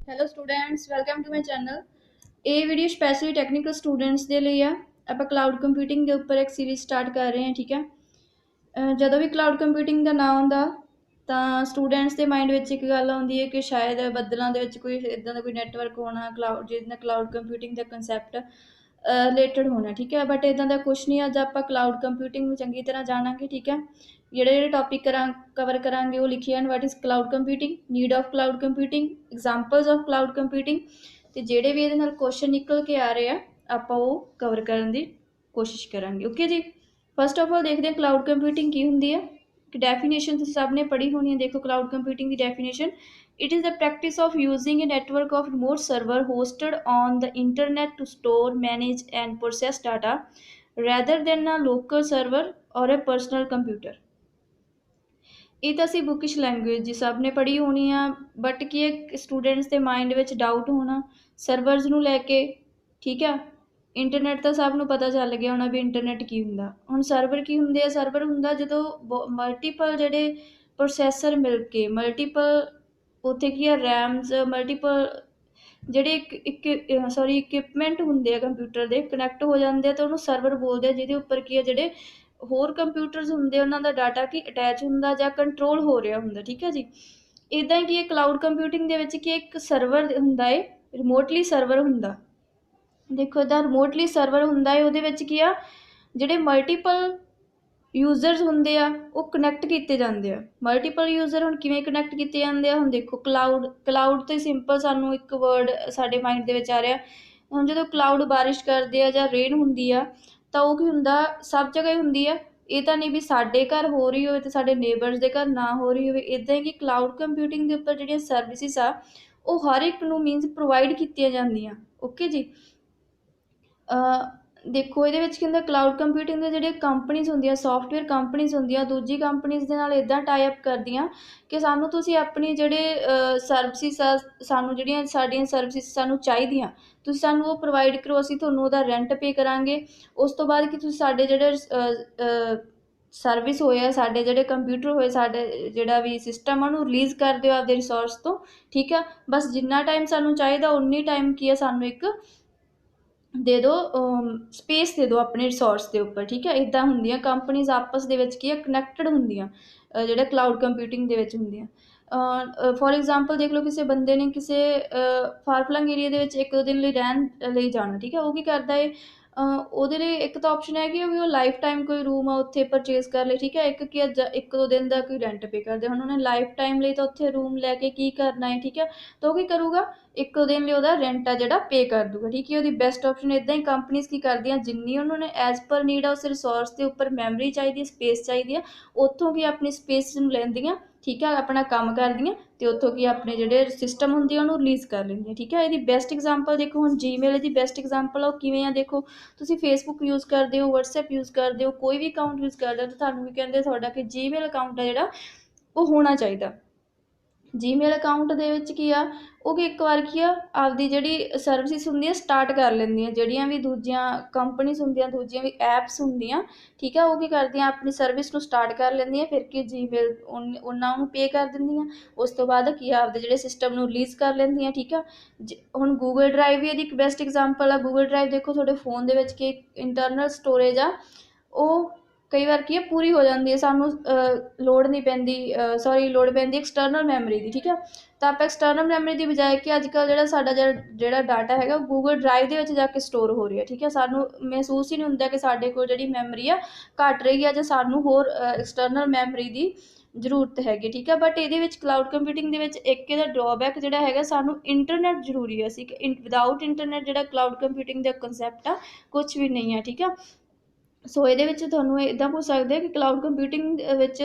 Hello students, welcome to my channel. ਇਹ video specially technical students ਦੇ ਲਈ ਆ। ਆਪਾਂ ਕਲਾਊਡ ਕੰਪਿਊਟਿੰਗ ਦੇ ਉੱਪਰ ਇੱਕ ਸੀਰੀਜ਼ ਸਟਾਰਟ ਕਰ ਰਹੇ ਹਾਂ, ਠੀਕ ਹੈ। ਜਦੋਂ ਵੀ ਕਲਾਊਡ ਕੰਪਿਊਟਿੰਗ ਦਾ ਨਾਂ ਆਉਂਦਾ ਤਾਂ ਸਟੂਡੈਂਟਸ ਦੇ ਮਾਈਂਡ ਵਿੱਚ ਇੱਕ ਗੱਲ ਆਉਂਦੀ ਹੈ ਕਿ ਸ਼ਾਇਦ ਬੱਦਲਾਂ ਦੇ ਵਿੱਚ ਕੋਈ ਇੱਦਾਂ ਦਾ ਕੋਈ ਨੈਟਵਰਕ ਹੋਣਾ ਕਲਾਊਡ, ਜਿਹਦੇ ਨਾਲ ਕਲਾਊਡ ਕੰਪਿਊਟਿੰਗ ਦਾ ਕੰਸੈਪਟ ਰਿਲੇਟਡ ਹੋਣਾ, ਠੀਕ ਹੈ। ਬਟ ਇੱਦਾਂ ਦਾ ਕੁਛ ਨਹੀਂ। ਅੱਜ ਆਪਾਂ ਕਲਾਊਡ ਕੰਪਿਊਟਿੰਗ ਨੂੰ ਚੰਗੀ ਤਰ੍ਹਾਂ ਜਾਣਾਂਗੇ, ਠੀਕ ਹੈ। ਜਿਹੜੇ ਟੌਪਿਕ ਕਵਰ ਕਰਾਂਗੇ ਉਹ ਲਿਖੇ ਹਨ। What is cloud computing, need of cloud computing, examples of cloud computing, ਅਤੇ ਜਿਹੜੇ ਵੀ ਇਹਦੇ ਨਾਲ ਕੁਐਸਚਨ ਨਿਕਲ ਕੇ ਆ ਰਹੇ ਆ ਆਪਾਂ ਉਹ ਕਵਰ ਕਰਨ ਦੀ ਕੋਸ਼ਿਸ਼ ਕਰਾਂਗੇ। ਓਕੇ ਜੀ। ਫਸਟ ਆਫ ਆਲ ਦੇਖਦੇ ਹਾਂ ਕਲਾਊਡ ਕੰਪਿਊਟਿੰਗ ਕੀ ਹੁੰਦੀ ਹੈ। ਇੱਕ ਡੈਫੀਨੇਸ਼ਨ ਤੁਸੀਂ ਸਭ ਨੇ ਪੜ੍ਹੀ ਹੋਣੀ ਹੈ। ਦੇਖੋ cloud computing the definition, it is the practice of using a network of remote server hosted on the internet to store, manage and process data rather than a local server or a personal computer। ਇਹ ਤਾਂ ਅਸੀਂ ਬੁਕਿਸ਼ language ਜੀ ਸਭ ਨੇ ਪੜ੍ਹੀ ਹੋਣੀ ਆ, but ਕੀ ਹੈ ਸਟੂਡੈਂਟਸ ਦੇ ਮਾਈਂਡ ਵਿੱਚ ਡਾਊਟ ਹੋਣਾ ਸਰਵਰਸ ਨੂੰ ਲੈ ਕੇ, ਠੀਕ ਆ। ਇੰਟਰਨੈਟ ਤਾਂ ਸਭ ਨੂੰ ਪਤਾ ਚੱਲ ਗਿਆ ਹੋਣਾ ਵੀ ਇੰਟਰਨੈਟ ਕੀ ਹੁੰਦਾ। ਹੁਣ ਸਰਵਰ ਕੀ ਹੁੰਦੇ ਆ? ਸਰਵਰ ਹੁੰਦਾ ਜਦੋਂ ਮਲਟੀਪਲ ਜਿਹੜੇ ਪ੍ਰੋਸੈਸਰ ਮਿਲ ਕੇ, ਮਲਟੀਪਲ ਉੱਥੇ ਕੀ ਆ ਰੈਮਸ, ਮਲਟੀਪਲ ਜਿਹੜੇ ਇਕਵਿਪਮੈਂਟ ਹੁੰਦੇ ਆ ਕੰਪਿਊਟਰ ਦੇ ਕਨੈਕਟ ਹੋ ਜਾਂਦੇ ਆ ਤਾਂ ਉਹਨੂੰ ਸਰਵਰ ਬੋਲਦੇ ਆ, ਜਿਹਦੇ ਉੱਪਰ ਕੀ ਆ ਜਿਹੜੇ ਹੋਰ ਕੰਪਿਊਟਰਸ ਹੁੰਦੇ ਉਹਨਾਂ ਦਾ ਡਾਟਾ ਕੀ ਅਟੈਚ ਹੁੰਦਾ ਜਾਂ ਕੰਟਰੋਲ ਹੋ ਰਿਹਾ ਹੁੰਦਾ, ਠੀਕ ਹੈ ਜੀ। ਇੱਦਾਂ ਹੀ ਕੀ ਹੈ ਕਲਾਊਡ ਕੰਪਿਊਟਿੰਗ ਦੇ ਵਿੱਚ ਕੀ ਇੱਕ ਸਰਵਰ ਹੁੰਦਾ ਹੈ, ਰਿਮੋਟਲੀ ਸਰਵਰ ਹੁੰਦਾ। ਦੇਖੋ ਇੱਦਾਂ ਰਿਮੋਟਲੀ ਸਰਵਰ ਹੁੰਦਾ ਹੈ, ਉਹਦੇ ਵਿੱਚ ਕੀ ਆ ਜਿਹੜੇ ਮਲਟੀਪਲ ਯੂਜ਼ਰਸ ਹੁੰਦੇ ਆ ਉਹ ਕਨੈਕਟ ਕੀਤੇ ਜਾਂਦੇ ਆ। ਮਲਟੀਪਲ ਯੂਜ਼ਰ ਹੁਣ ਕਿਵੇਂ ਕਨੈਕਟ ਕੀਤੇ ਜਾਂਦੇ ਆ? ਹੁਣ ਦੇਖੋ ਕਲਾਊਡ ਤੇ ਸਿੰਪਲ ਸਾਨੂੰ ਇੱਕ ਵਰਡ ਸਾਡੇ ਮਾਈਂਡ ਦੇ ਵਿੱਚ ਆ ਰਿਹਾ। ਹੁਣ ਜਦੋਂ ਕਲਾਊਡ ਬਾਰਿਸ਼ ਕਰਦੇ ਆ ਜਾਂ ਰੇਨ ਹੁੰਦੀ ਆ ਤਾਂ ਉਹ ਕੀ ਹੁੰਦਾ, ਸਭ ਜਗ੍ਹਾ ਹੀ ਹੁੰਦੀ ਆ। ਇਹ ਤਾਂ ਨਹੀਂ ਵੀ ਸਾਡੇ ਘਰ ਹੋ ਰਹੀ ਹੋਵੇ ਤੇ ਸਾਡੇ ਨੇਬਰਸ ਦੇ ਘਰ ਨਾ ਹੋ ਰਹੀ ਹੋਵੇ। ਇੱਦਾਂ ਹੀ ਕਿ ਕਲਾਊਡ ਕੰਪਿਊਟਿੰਗ ਦੇ ਉੱਪਰ ਜਿਹੜੀਆਂ ਸਰਵਿਸਿਸ ਆ ਉਹ ਹਰ ਇੱਕ ਨੂੰ ਮੀਨਸ ਪ੍ਰੋਵਾਈਡ ਕੀਤੀਆਂ ਜਾਂਦੀਆਂ। ਓਕੇ ਜੀ। ਦੇਖੋ ਇਹਦੇ ਵਿੱਚ ਕੀ ਹੁੰਦਾ, ਕਲਾਊਡ ਕੰਪਿਊਟਿੰਗ ਦੇ ਜਿਹੜੇ ਕੰਪਨੀਜ਼ ਹੁੰਦੀਆਂ, ਸੌਫਟਵੇਅਰ ਕੰਪਨੀਜ਼ ਹੁੰਦੀਆਂ, ਦੂਜੀ ਕੰਪਨੀਜ਼ ਦੇ ਨਾਲ ਇੱਦਾਂ ਟਾਈ ਅਪ ਕਰਦੀਆਂ ਕਿ ਸਾਨੂੰ ਤੁਸੀਂ ਆਪਣੀ ਜਿਹੜੇ ਸਰਵਿਸਿਸ ਆ, ਸਾਨੂੰ ਜਿਹੜੀਆਂ ਸਾਡੀਆਂ ਸਰਵਿਸਿਸ ਸਾਨੂੰ ਚਾਹੀਦੀਆਂ ਤੁਸੀਂ ਸਾਨੂੰ ਉਹ ਪ੍ਰੋਵਾਈਡ ਕਰੋ, ਅਸੀਂ ਤੁਹਾਨੂੰ ਉਹਦਾ ਰੈਂਟ ਪੇ ਕਰਾਂਗੇ। ਉਸ ਤੋਂ ਬਾਅਦ ਕਿ ਤੁਸੀਂ ਸਾਡੇ ਜਿਹੜੇ ਸਰਵਿਸ ਹੋਏ ਆ, ਸਾਡੇ ਜਿਹੜੇ ਕੰਪਿਊਟਰ ਹੋਏ, ਸਾਡੇ ਜਿਹੜਾ ਵੀ ਸਿਸਟਮ ਆ ਉਹਨੂੰ ਰਿਲੀਜ਼ ਕਰ ਦਿਓ ਆਪਦੇ ਰਿਸੋਰਸ ਤੋਂ, ਠੀਕ ਆ। ਬਸ ਜਿੰਨਾ ਟਾਈਮ ਸਾਨੂੰ ਚਾਹੀਦਾ ਉਨੀ ਟਾਈਮ ਕੀ ਆ ਸਾਨੂੰ ਇੱਕ ਦੇ ਦਿਓ, ਸਪੇਸ ਦੇ ਦਿਓ ਆਪਣੇ ਰਿਸੋਰਸ ਦੇ ਉੱਪਰ, ਠੀਕ ਹੈ। ਇੱਦਾਂ ਹੁੰਦੀਆਂ ਕੰਪਨੀਜ਼ ਆਪਸ ਦੇ ਵਿੱਚ ਕੀ ਆ ਕਨੈਕਟਡ ਹੁੰਦੀਆਂ, ਜਿਹੜਾ ਕਲਾਊਡ ਕੰਪਿਊਟਿੰਗ ਦੇ ਵਿੱਚ ਹੁੰਦੀਆਂ। ਫੋਰ ਐਗਜ਼ਾਮਪਲ ਦੇਖ ਲਓ ਕਿਸੇ ਬੰਦੇ ਨੇ ਕਿਸੇ ਫਾਰ ਫਲੰਗ ਏਰੀਆ ਦੇ ਵਿੱਚ 1-2 ਦਿਨ ਲਈ ਰਹਿਣ ਲਈ ਜਾਣਾ, ਠੀਕ ਹੈ। ਉਹ ਕੀ ਕਰਦਾ ਹੈ, ਉਹਦੇ ਲਈ ਇੱਕ ਤਾਂ ਆਪਸ਼ਨ ਹੈਗੀ ਵੀ ਉਹ ਲਾਈਫ ਟਾਈਮ ਕੋਈ ਰੂਮ ਆ ਉੱਥੇ ਪਰਚੇਜ਼ ਕਰ ਲਏ, ਠੀਕ ਹੈ। ਇੱਕ ਕੀ 1-2 ਦਿਨ ਦਾ ਕੋਈ ਰੈਂਟ ਪੇ ਕਰਦੇ। ਹੁਣ ਉਹਨੇ ਲਾਈਫ ਟਾਈਮ ਲਈ ਤਾਂ ਉੱਥੇ ਰੂਮ ਲੈ ਕੇ ਕੀ ਕਰਨਾ ਹੈ, ਠੀਕ ਹੈ। ਤਾਂ ਉਹ ਕੀ ਕਰੂਗਾ, 1-2 ਦਿਨ ਲਈ ਉਹਦਾ ਰੈਂਟ ਆ ਜਿਹੜਾ ਪੇ ਕਰ ਦੂਗਾ, ਠੀਕ ਹੈ। ਉਹਦੀ ਬੈਸਟ ਆਪਸ਼ਨ। ਇੱਦਾਂ ਹੀ ਕੰਪਨੀਜ਼ ਕੀ ਕਰਦੀਆਂ, ਜਿੰਨੀ ਉਹਨਾਂ ਨੇ ਐਜ਼ ਪਰ ਨੀਡ ਆ ਉਸ ਰਿਸੋਰਸ ਦੇ ਉੱਪਰ ਮੈਮਰੀ ਚਾਹੀਦੀ ਹੈ, ਸਪੇਸ ਚਾਹੀਦੀ ਆ, ਉੱਥੋਂ ਕੀ ਆਪਣੀ ਸਪੇਸ ਨੂੰ ਲੈਂਦੀਆਂ, ਠੀਕ ਹੈ, ਆਪਣਾ ਕੰਮ ਕਰਦੀਆਂ ਅਤੇ ਉੱਥੋਂ ਕੀ ਆਪਣੇ ਜਿਹੜੇ ਸਿਸਟਮ ਹੁੰਦੇ ਆ ਉਹਨੂੰ ਰਿਲੀਜ਼ ਕਰ ਲੈਂਦੀਆਂ, ਠੀਕ ਹੈ। ਇਹਦੀ ਬੈਸਟ ਐਗਜ਼ਾਮਪਲ ਦੇਖੋ, ਹੁਣ ਜੀਮੇਲ ਦੀ ਬੈਸਟ ਐਗਜ਼ਾਮਪਲ ਆ। ਉਹ ਕਿਵੇਂ ਆ ਦੇਖੋ, ਤੁਸੀਂ ਫੇਸਬੁੱਕ ਯੂਜ਼ ਕਰਦੇ ਹੋ, ਵਟਸਐਪ ਯੂਜ਼ ਕਰਦੇ ਹੋ, ਕੋਈ ਵੀ ਅਕਾਊਂਟ ਯੂਜ਼ ਕਰਦੇ ਹੋ ਤਾਂ ਤੁਹਾਨੂੰ ਵੀ ਕਹਿੰਦੇ ਤੁਹਾਡਾ ਕਿ ਜੀਮੇਲ ਅਕਾਊਂਟ ਆ ਜਿਹੜਾ ਉਹ ਹੋਣਾ ਚਾਹੀਦਾ। ਜੀਮੇਲ ਅਕਾਊਂਟ ਦੇ ਵਿੱਚ ਕੀ ਆ, ਉਹ ਕੀ ਇੱਕ ਵਾਰ ਕੀ ਆ ਆਪਦੀ ਜਿਹੜੀ ਸਰਵਿਸਿਸ ਹੁੰਦੀਆਂ ਸਟਾਰਟ ਕਰ ਲੈਂਦੀਆਂ, ਜਿਹੜੀਆਂ ਵੀ ਦੂਜੀਆਂ ਕੰਪਨੀਜ਼ ਹੁੰਦੀਆਂ, ਦੂਜੀਆਂ ਵੀ ਐਪਸ ਹੁੰਦੀਆਂ, ਠੀਕ ਆ। ਉਹ ਕੀ ਕਰਦੀਆਂ ਆਪਣੀ ਸਰਵਿਸ ਨੂੰ ਸਟਾਰਟ ਕਰ ਲੈਂਦੀਆਂ, ਫਿਰ ਕੀ ਜੀਮੇਲ ਉਹਨਾਂ ਨੂੰ ਪੇ ਕਰ ਦਿੰਦੀਆਂ। ਉਸ ਤੋਂ ਬਾਅਦ ਕੀ ਆਪਦੇ ਜਿਹੜੇ ਸਿਸਟਮ ਨੂੰ ਰਿਲੀਜ਼ ਕਰ ਲੈਂਦੀਆਂ, ਠੀਕ ਆ। ਹੁਣ ਗੂਗਲ ਡਰਾਈਵ ਵੀ ਇਹਦੀ ਇੱਕ ਬੈਸਟ ਐਗਜ਼ਾਮਪਲ ਆ। ਗੂਗਲ ਡਰਾਈਵ ਦੇਖੋ ਤੁਹਾਡੇ ਫੋਨ ਦੇ ਵਿੱਚ ਕੀ ਇੰਟਰਨਲ ਸਟੋਰੇਜ ਆ ਉਹ ਕਈ ਵਾਰ ਕੀ ਹੈ ਪੂਰੀ ਹੋ ਜਾਂਦੀ ਹੈ, ਸਾਨੂੰ ਲੋੜ ਨਹੀਂ ਪੈਂਦੀ, ਲੋੜ ਪੈਂਦੀ ਐਕਸਟਰਨਲ ਮੈਮਰੀ ਦੀ, ਠੀਕ ਹੈ। ਤਾਂ ਆਪਾਂ ਐਕਸਟਰਨਲ ਮੈਮਰੀ ਦੀ ਬਜਾਏ ਕਿ ਅੱਜ ਕੱਲ੍ਹ ਜਿਹੜਾ ਸਾਡਾ ਜਿਹੜਾ ਡਾਟਾ ਹੈਗਾ ਉਹ ਗੂਗਲ ਡਰਾਈਵ ਦੇ ਵਿੱਚ ਜਾ ਕੇ ਸਟੋਰ ਹੋ ਰਿਹਾ, ਠੀਕ ਹੈ। ਸਾਨੂੰ ਮਹਿਸੂਸ ਹੀ ਨਹੀਂ ਹੁੰਦਾ ਕਿ ਸਾਡੇ ਕੋਲ ਜਿਹੜੀ ਮੈਮਰੀ ਆ ਘੱਟ ਰਹੀ ਆ ਜਾਂ ਸਾਨੂੰ ਹੋਰ ਐਕਸਟਰਨਲ ਮੈਮਰੀ ਦੀ ਜ਼ਰੂਰਤ ਹੈਗੀ, ਠੀਕ ਹੈ। ਬਟ ਇਹਦੇ ਵਿੱਚ ਕਲਾਊਡ ਕੰਪਿਊਟਿੰਗ ਦੇ ਵਿੱਚ ਇੱਕ ਇਹਦਾ ਡਰੋਬੈਕ ਜਿਹੜਾ ਹੈਗਾ, ਸਾਨੂੰ ਇੰਟਰਨੈਟ ਜ਼ਰੂਰੀ ਹੈ। ਅਸੀਂ ਵਿਦਾਊਟ ਇੰਟਰਨੈਟ ਜਿਹੜਾ ਕਲਾਊਡ ਕੰਪਿਊਟਿੰਗ ਦਾ ਕੰਸੈਪਟ ਆ ਕੁਛ ਵੀ ਨਹੀਂ ਆ, ਠੀਕ ਆ। ਸੋ ਇਹਦੇ ਵਿੱਚ ਤੁਹਾਨੂੰ ਇੱਦਾਂ ਪੁੱਛ ਸਕਦੇ ਕਿ ਕਲਾਊਡ ਕੰਪਿਊਟਿੰਗ ਵਿੱਚ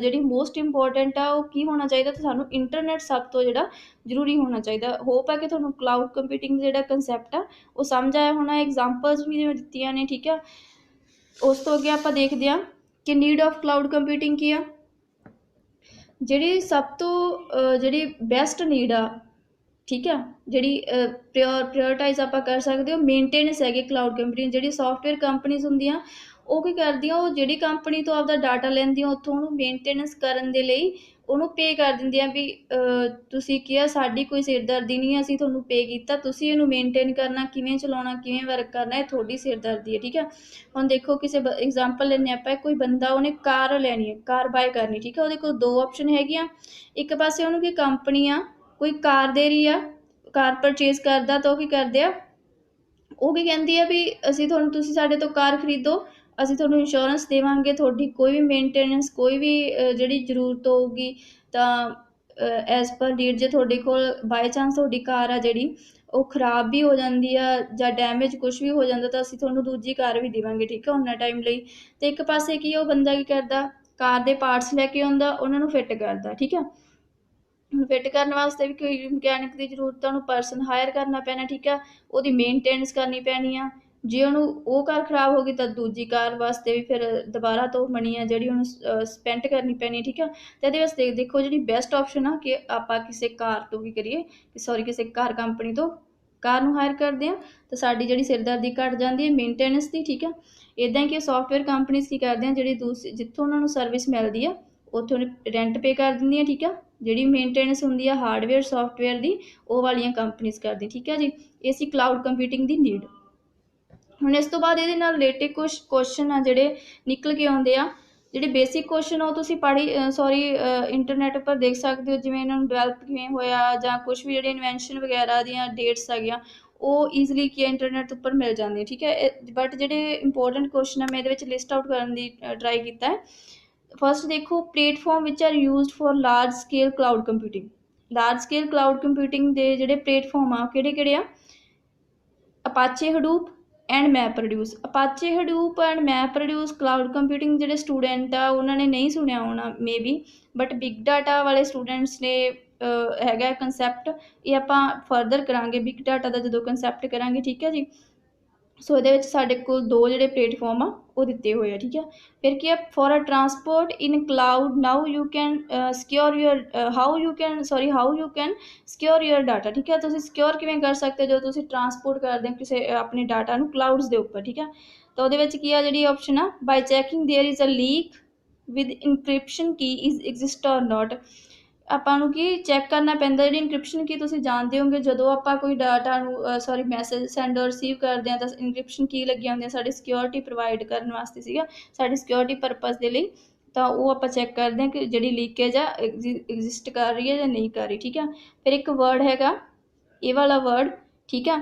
ਜਿਹੜੀ ਮੋਸਟ ਇੰਪੋਰਟੈਂਟ ਆ ਉਹ ਕੀ ਹੋਣਾ ਚਾਹੀਦਾ, ਤਾਂ ਸਾਨੂੰ ਇੰਟਰਨੈਟ ਸਭ ਤੋਂ ਜਿਹੜਾ ਜ਼ਰੂਰੀ ਹੋਣਾ ਚਾਹੀਦਾ। ਹੋਪ ਹੈ ਕਿ ਤੁਹਾਨੂੰ ਕਲਾਊਡ ਕੰਪਿਊਟਿੰਗ ਜਿਹੜਾ ਕੰਸੈਪਟ ਆ ਉਹ ਸਮਝ ਆਇਆ ਹੋਣਾ। ਐਗਜ਼ਾਮਪਲਸ ਵੀ ਜਿਵੇਂ ਦਿੱਤੀਆਂ ਨੇ, ਠੀਕ ਆ। ਉਸ ਤੋਂ ਅੱਗੇ ਆਪਾਂ ਦੇਖਦੇ ਹਾਂ ਕਿ ਨੀਡ ਆਫ ਕਲਾਊਡ ਕੰਪਿਊਟਿੰਗ ਕੀ ਆ। ਜਿਹੜੀ ਸਭ ਤੋਂ ਜਿਹੜੀ ਬੈਸਟ ਨੀਡ ਆ, ਠੀਕ ਆ, ਜਿਹੜੀ ਪ੍ਰਿਓਰਟਾਈਜ਼ ਆਪਾਂ ਕਰ ਸਕਦੇ ਹੋ, ਮੇਨਟੇਨੈਂਸ ਹੈਗੀ ਕਲਾਊਡ ਕੰਪਿਊਟਿੰਗ। ਜਿਹੜੀ ਸੌਫਟਵੇਅਰ ਕੰਪਨੀਜ਼ ਹੁੰਦੀਆਂ ਉਹ ਕੀ ਕਰਦੀਆਂ, ਉਹ ਜਿਹੜੀ ਕੰਪਨੀ ਤੋਂ ਆਪਦਾ ਡਾਟਾ ਲੈਂਦੀਆਂ ਉੱਥੋਂ ਉਹਨੂੰ ਮੇਨਟੇਨੈਂਸ ਕਰਨ ਦੇ ਲਈ ਉਹਨੂੰ ਪੇ ਕਰ ਦਿੰਦੇ ਆ ਵੀ ਤੁਸੀਂ ਕਿਹਾ ਸਾਡੀ ਕੋਈ ਸਿਰਦਰਦੀ ਨਹੀਂ, ਅਸੀਂ ਤੁਹਾਨੂੰ ਪੇ ਕੀਤਾ, ਤੁਸੀਂ ਇਹਨੂੰ ਮੇਨਟੇਨ ਕਰਨਾ, ਕਿਵੇਂ ਚਲਾਉਣਾ, ਕਿਵੇਂ ਵਰਕ ਕਰਨਾ, ਇਹ ਤੁਹਾਡੀ ਸਿਰਦਰਦੀ ਹੈ। ਠੀਕ ਹੈ, ਹੁਣ ਦੇਖੋ ਕਿਸੇ ਐਗਜ਼ਾਮਪਲ ਲੈਂਦੇ ਆਪਾਂ, ਕੋਈ ਬੰਦਾ ਉਹਨੇ ਕਾਰ ਲੈਣੀ ਹੈ, ਕਾਰ ਬਾਏ ਕਰਨੀ, ਠੀਕ ਹੈ, ਉਹਦੇ ਕੋਲ ਦੋ ਆਪਸ਼ਨ ਹੈਗੀਆਂ। ਇੱਕ ਪਾਸੇ ਉਹਨੂੰ ਕੀ ਕੰਪਨੀ ਆ ਕੋਈ ਕਾਰ ਦੇ ਰਹੀ ਆ, ਕਾਰ ਪਰਚੇਜ਼ ਕਰਦਾ, ਤਾਂ ਉਹ ਕੀ ਕਰਦੇ ਆ, ਉਹ ਕੀ ਕਹਿੰਦੀ ਆ ਵੀ ਅਸੀਂ ਤੁਹਾਨੂੰ, ਤੁਸੀਂ ਸਾਡੇ ਤੋਂ ਕਾਰ ਖਰੀਦੋ, ਅਸੀਂ ਤੁਹਾਨੂੰ ਇੰਸ਼ੋਰੈਂਸ ਦੇਵਾਂਗੇ, ਤੁਹਾਡੀ ਕੋਈ ਵੀ ਮੇਨਟੇਨੈਂਸ, ਕੋਈ ਵੀ ਜਿਹੜੀ ਜ਼ਰੂਰਤ ਹੋਊਗੀ ਤਾਂ ਐਜ਼ ਪਰ ਨੀਡ, ਜੇ ਤੁਹਾਡੇ ਕੋਲ ਬਾਈ ਚਾਂਸ ਤੁਹਾਡੀ ਕਾਰ ਆ ਜਿਹੜੀ ਉਹ ਖ਼ਰਾਬ ਵੀ ਹੋ ਜਾਂਦੀ ਆ ਜਾਂ ਡੈਮੇਜ ਕੁਛ ਵੀ ਹੋ ਜਾਂਦਾ, ਤਾਂ ਅਸੀਂ ਤੁਹਾਨੂੰ ਦੂਜੀ ਕਾਰ ਵੀ ਦੇਵਾਂਗੇ, ਠੀਕ ਹੈ, ਉਹਨਾਂ ਟਾਈਮ ਲਈ। ਅਤੇ ਇੱਕ ਪਾਸੇ ਕੀ ਉਹ ਬੰਦਾ ਕੀ ਕਰਦਾ, ਕਾਰ ਦੇ ਪਾਰਟਸ ਲੈ ਕੇ ਆਉਂਦਾ, ਉਹਨਾਂ ਨੂੰ ਫਿੱਟ ਕਰਦਾ, ਠੀਕ ਹੈ। ਹੁਣ ਫਿੱਟ ਕਰਨ ਵਾਸਤੇ ਵੀ ਕੋਈ ਮਕੈਨਿਕ ਦੀ ਜ਼ਰੂਰਤ ਆ, ਉਹਨੂੰ ਪਰਸਨ ਹਾਇਰ ਕਰਨਾ ਪੈਣਾ, ਠੀਕ ਆ, ਉਹਦੀ ਮੇਨਟੇਨੈਂਸ ਕਰਨੀ ਪੈਣੀ ਆ। ਜੇ ਉਹਨੂੰ ਉਹ ਕਾਰ ਖ਼ਰਾਬ ਹੋ ਗਈ ਤਾਂ ਦੂਜੀ ਕਾਰ ਵਾਸਤੇ ਵੀ ਫਿਰ ਦੁਬਾਰਾ ਤੋਂ ਮਨੀ ਆ ਜਿਹੜੀ ਉਹਨੂੰ ਸਪੈਂਡ ਕਰਨੀ ਪੈਣੀ, ਠੀਕ ਆ। ਅਤੇ ਇਹਦੇ ਵਾਸਤੇ ਦੇਖੋ ਜਿਹੜੀ ਬੈਸਟ ਆਪਸ਼ਨ ਆ ਕਿ ਆਪਾਂ ਕਿਸੇ ਕਾਰ ਤੋਂ ਕੀ ਕਰੀਏ, ਕਿਸੇ ਕਾਰ ਕੰਪਨੀ ਤੋਂ ਕਾਰ ਨੂੰ ਹਾਇਰ ਕਰਦੇ ਹਾਂ, ਤਾਂ ਸਾਡੀ ਜਿਹੜੀ ਸਿਰਦਰਦੀ ਘੱਟ ਜਾਂਦੀ ਹੈ ਮੇਨਟੇਨੈਂਸ ਦੀ, ਠੀਕ ਆ। ਇੱਦਾਂ ਹੀ ਕਿ ਸੋਫਟਵੇਅਰ ਕੰਪਨੀਜ਼ ਕੀ ਕਰਦੇ ਆ, ਜਿਹੜੀ ਜਿੱਥੋਂ ਉਹਨਾਂ ਨੂੰ ਸਰਵਿਸ ਮਿਲਦੀ ਆ ਉੱਥੋਂ ਰੈਂਟ ਪੇ ਕਰ ਦਿੰਦੀਆਂ, ਠੀਕ ਆ। ਜਿਹੜੀ ਮੇਨਟੇਨੈਂਸ ਹੁੰਦੀ ਆ ਹਾਰਡਵੇਅਰ ਸੋਫਟਵੇਅਰ ਦੀ, ਉਹ ਵਾਲੀਆਂ ਕੰਪਨੀਜ਼ ਕਰਦੀ, ਠੀਕ ਹੈ ਜੀ। ਇਹ ਸੀ ਕਲਾਊਡ ਕੰਪਿਊਟਿੰਗ ਦੀ ਨੀਡ। ਹੁਣ ਇਸ ਤੋਂ ਬਾਅਦ ਇਹਦੇ ਨਾਲ ਰਿਲੇਟਿਡ ਕੁਛ ਕੁਐਸਚਨ ਆ ਜਿਹੜੇ ਨਿਕਲ ਕੇ ਆਉਂਦੇ ਆ, ਜਿਹੜੇ ਬੇਸਿਕ ਕੁਐਸਚਨ ਉਹ ਤੁਸੀਂ ਇੰਟਰਨੈਟ ਉੱਪਰ ਦੇਖ ਸਕਦੇ ਹੋ, ਜਿਵੇਂ ਇਹਨਾਂ ਨੂੰ ਡਿਵੈਲਪ ਕਿਵੇਂ ਹੋਇਆ ਜਾਂ ਕੁਛ ਵੀ ਜਿਹੜੇ ਇਨਵੈਂਸ਼ਨ ਵਗੈਰਾ ਦੀਆਂ ਡੇਟਸ ਹੈਗੀਆਂ ਉਹ ਈਜ਼ੀਲੀ ਕੀ ਇੰਟਰਨੈਟ ਉੱਪਰ ਮਿਲ ਜਾਂਦੀਆਂ, ਠੀਕ ਹੈ। ਬਟ ਜਿਹੜੇ ਇੰਪੋਰਟੈਂਟ ਕੁਐਸਚਨ ਆ ਮੈਂ ਇਹਦੇ ਵਿੱਚ ਲਿਸਟ ਆਊਟ ਕਰਨ ਦੀ ਟਰਾਈ ਕੀਤਾ ਹੈ। ਫਸਟ ਦੇਖੋ, ਪਲੇਟਫਾਰਮ ਵਿਚ are used for large scale cloud computing. Large scale cloud computing ਦੇ ਜਿਹੜੇ ਪਲੇਟਫਾਰਮ ਆ ਕਿਹੜੇ ਕਿਹੜੇ ਆ, Apache Hadoop and MapReduce. Apache Hadoop and MapReduce cloud computing ਜਿਹੜੇ ਸਟੂਡੈਂਟ ਆ ਉਹਨਾਂ ਨੇ ਨਹੀਂ ਸੁਣਿਆ ਹੋਣਾ maybe, but big data ਵਾਲੇ ਸਟੂਡੈਂਟਸ ਨੇ ਹੈਗਾ ਕੰਸੈਪਟ, ਇਹ ਆਪਾਂ ਫਰਦਰ ਕਰਾਂਗੇ ਬਿਗ ਡਾਟਾ ਦਾ ਜਦੋਂ ਕੰਸੈਪਟ ਕਰਾਂਗੇ, ਠੀਕ ਹੈ ਜੀ। ਸੋ ਇਹਦੇ ਵਿੱਚ ਸਾਡੇ ਕੋਲ ਦੋ ਜਿਹੜੇ ਪਲੇਟਫਾਰਮ ਆ ਉਹ ਦਿੱਤੇ ਹੋਏ ਆ, ਠੀਕ ਹੈ। ਫਿਰ ਕੀ ਆ, for a transport in cloud now you can secure your how you can secure your data, ਠੀਕ ਹੈ। ਤੁਸੀਂ ਸਿਕਿਉਰ ਕਿਵੇਂ ਕਰ ਸਕਦੇ ਜਦੋਂ ਤੁਸੀਂ ਟਰਾਂਸਪੋਰਟ ਕਰਦੇ ਹੋ ਕਿਸੇ ਆਪਣੇ ਡਾਟਾ ਨੂੰ ਕਲਾਊਡਸ ਦੇ ਉੱਪਰ, ਠੀਕ ਹੈ। ਤਾਂ ਉਹਦੇ ਵਿੱਚ ਕੀ ਆ, ਜਿਹੜੀ ਆਪਸ਼ਨ ਆ, by checking there is a leak with encryption key is exist or not. ਆਪਾਂ ਨੂੰ ਕੀ ਚੈੱਕ ਕਰਨਾ ਪੈਂਦਾ, ਜਿਹੜੀ ਇਨਕ੍ਰਿਪਸ਼ਨ ਕੀ ਤੁਸੀਂ ਜਾਣਦੇ ਹੋਗੇ, ਜਦੋਂ ਆਪਾਂ ਕੋਈ ਡਾਟਾ ਨੂੰ ਮੈਸੇਜ ਸੈਂਡ ਰਿਸੀਵ ਕਰਦੇ ਹਾਂ ਤਾਂ ਇਨਕ੍ਰਿਪਸ਼ਨ ਕੀ ਲੱਗੀਆਂ ਹੁੰਦੀਆਂ, ਸਾਡੀ ਸਿਕਿਉਰਿਟੀ ਪ੍ਰੋਵਾਈਡ ਕਰਨ ਵਾਸਤੇ ਸੀਗਾ, ਸਾਡੀ ਸਿਕਿਉਰਿਟੀ ਪਰਪਸ ਦੇ ਲਈ। ਤਾਂ ਉਹ ਆਪਾਂ ਚੈੱਕ ਕਰਦੇ ਹਾਂ ਕਿ ਜਿਹੜੀ ਲੀਕੇਜ ਆ ਐਗਜ਼ਿਸਟ ਕਰ ਰਹੀ ਹੈ ਜਾਂ ਨਹੀਂ ਕਰ ਰਹੀ, ਠੀਕ ਆ। ਫਿਰ ਇੱਕ ਵਰਡ ਹੈਗਾ ਇਹ ਵਾਲਾ ਵਰਡ, ਠੀਕ ਆ,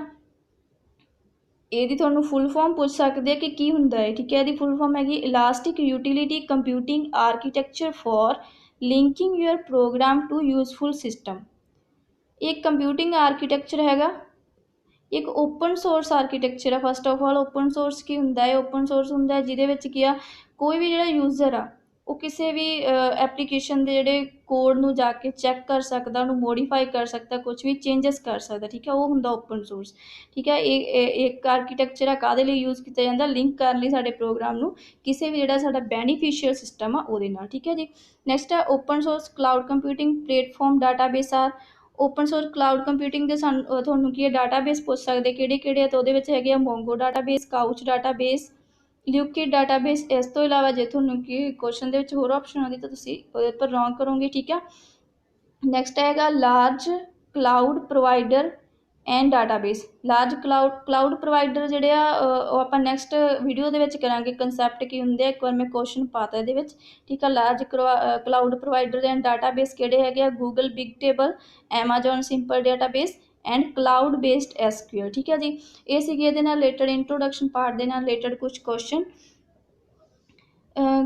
ਇਹਦੀ ਤੁਹਾਨੂੰ ਫੁੱਲ ਫਾਰਮ ਪੁੱਛ ਸਕਦੇ ਆ ਕਿ ਕੀ ਹੁੰਦਾ ਹੈ, ਠੀਕ ਹੈ। ਇਹਦੀ ਫੁੱਲ ਫਾਰਮ ਹੈਗੀ elastic utility computing architecture for linking your program to useful system. ਇੱਕ ਕੰਪਿਊਟਿੰਗ ਆਰਕੀਟੈਕਚਰ ਹੈਗਾ, ਇੱਕ ਓਪਨ ਸੋਰਸ ਆਰਕੀਟੈਕਚਰ ਆ। First of all open source ਕੀ ਹੁੰਦਾ ਹੈ, ਓਪਨ ਸੋਰਸ ਹੁੰਦਾ ਹੈ ਜਿਹਦੇ ਵਿੱਚ ਕੀ ਆ, ਕੋਈ ਵੀ ਜਿਹੜਾ ਯੂਜ਼ਰ ਆ ਉਹ ਕਿਸੇ ਵੀ ਐਪਲੀਕੇਸ਼ਨ ਦੇ ਜਿਹੜੇ ਕੋਡ ਨੂੰ ਜਾ ਕੇ ਚੈੱਕ ਕਰ ਸਕਦਾ, ਉਹਨੂੰ ਮੋਡੀਫਾਈ ਕਰ ਸਕਦਾ, ਕੁਛ ਵੀ ਚੇਂਜਸ ਕਰ ਸਕਦਾ, ਠੀਕ ਹੈ, ਉਹ ਹੁੰਦਾ ਓਪਨ ਸੋਰਸ, ਠੀਕ ਹੈ। ਇਹ ਇੱਕ ਆਰਕੀਟੈਕਚਰ ਆ, ਕਾਹਦੇ ਲਈ ਯੂਜ਼ ਕੀਤਾ ਜਾਂਦਾ, ਲਿੰਕ ਕਰਨ ਲਈ ਸਾਡੇ ਪ੍ਰੋਗਰਾਮ ਨੂੰ ਕਿਸੇ ਵੀ ਜਿਹੜਾ ਸਾਡਾ ਬੈਨੀਫੀਸ਼ੀਅਲ ਸਿਸਟਮ ਆ ਉਹਦੇ ਨਾਲ, ਠੀਕ ਹੈ ਜੀ। ਨੈਕਸਟ ਹੈ open source cloud computing platform database are. Open source cloud computing ਦੇ ਤੁਹਾਨੂੰ ਕੀ ਹੈ ਡਾਟਾਬੇਸ ਪੁੱਛ ਸਕਦੇ ਕਿਹੜੇ ਕਿਹੜੇ ਆ, ਤਾਂ ਉਹਦੇ ਵਿੱਚ ਹੈਗੇ ਆ ਮੋਂਗੋ ਡਾਟਾਬੇਸ, ਕਾਊਚ ਡਾਟਾਬੇਸ, ਲਿਊਕਿਡ ਡਾਟਾਬੇਸ। ਇਸ ਤੋਂ ਇਲਾਵਾ ਜੇ ਤੁਹਾਨੂੰ ਕੀ ਕੁਐਸਚਨ ਦੇ ਵਿੱਚ ਹੋਰ ਆਪਸ਼ਨ ਆਉਂਦੀ ਤਾਂ ਤੁਸੀਂ ਉਹਦੇ ਉੱਪਰ ਰੌਂਗ ਕਰੋਗੇ, ਠੀਕ ਆ। ਨੈਕਸਟ ਹੈਗਾ large cloud provider and database. Large cloud provider ਜਿਹੜੇ ਆ ਉਹ ਆਪਾਂ ਨੈਕਸਟ ਵੀਡੀਓ ਦੇ ਵਿੱਚ ਕਰਾਂਗੇ, ਕੰਸੈਪਟ ਕੀ ਹੁੰਦੇ ਆ, ਇੱਕ ਵਾਰ ਮੈਂ ਕੁਐਸਚਨ ਪਾਤਾ ਇਹਦੇ ਵਿੱਚ, ਠੀਕ ਆ। Large cloud provider and database ਕਿਹੜੇ ਹੈਗੇ ਆ, Google big table, Amazon simple database and cloud based SQL, ਠੀਕ ਹੈ ਜੀ। ਇਹ ਸੀਗੇ ਇਹਦੇ ਨਾਲ ਰਿਲੇਟਡ ਇੰਟਰੋਡਕਸ਼ਨ ਪਾਰਟ ਦੇ ਨਾਲ ਰਿਲੇਟਡ ਕੁਛ ਕੁਐਸਚਨ।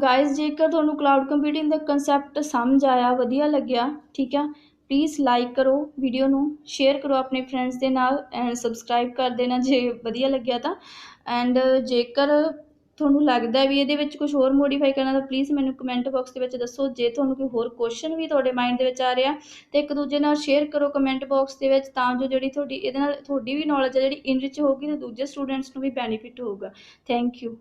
ਗਾਇਜ਼ ਜੇਕਰ ਤੁਹਾਨੂੰ ਕਲਾਊਡ ਕੰਪਿਊਟਿੰਗ ਦਾ ਕੰਸੈਪਟ ਸਮਝ ਆਇਆ, ਵਧੀਆ ਲੱਗਿਆ, ਠੀਕ ਆ, ਪਲੀਜ਼ ਲਾਈਕ ਕਰੋ ਵੀਡੀਓ ਨੂੰ, ਸ਼ੇਅਰ ਕਰੋ ਆਪਣੇ ਫਰੈਂਡਸ ਦੇ ਨਾਲ ਐਂਡ ਸਬਸਕ੍ਰਾਈਬ ਕਰ ਦੇਣਾ ਜੇ ਵਧੀਆ ਲੱਗਿਆ ਤਾਂ। ਐਂਡ ਜੇਕਰ ਤੁਹਾਨੂੰ ਲੱਗਦਾ ਵੀ ਇਹਦੇ ਵਿੱਚ ਕੁਝ ਹੋਰ ਮੋਡੀਫਾਈ ਕਰਨਾ ਤਾਂ ਪਲੀਜ਼ ਮੈਨੂੰ ਕਮੈਂਟ ਬਾਕਸ ਦੇ ਵਿੱਚ ਦੱਸੋ। ਜੇ ਤੁਹਾਨੂੰ ਕੋਈ ਹੋਰ ਕੁਐਸਚਨ ਵੀ ਤੁਹਾਡੇ ਮਾਈਂਡ ਦੇ ਵਿੱਚ ਆ ਰਿਹਾ ਤਾਂ ਇੱਕ ਦੂਜੇ ਨਾਲ ਸ਼ੇਅਰ ਕਰੋ ਕਮੈਂਟ ਬਾਕਸ ਦੇ ਵਿੱਚ, ਤਾਂ ਜੋ ਜਿਹੜੀ ਤੁਹਾਡੀ ਇਹਦੇ ਨਾਲ ਤੁਹਾਡੀ ਵੀ ਨੌਲੇਜ ਹੈ ਜਿਹੜੀ ਇਨਰਿਚ ਹੋਊਗੀ ਅਤੇ ਦੂਜੇ ਸਟੂਡੈਂਟਸ ਨੂੰ ਵੀ ਬੈਨੀਫਿਟ ਹੋਊਗਾ। Thank you.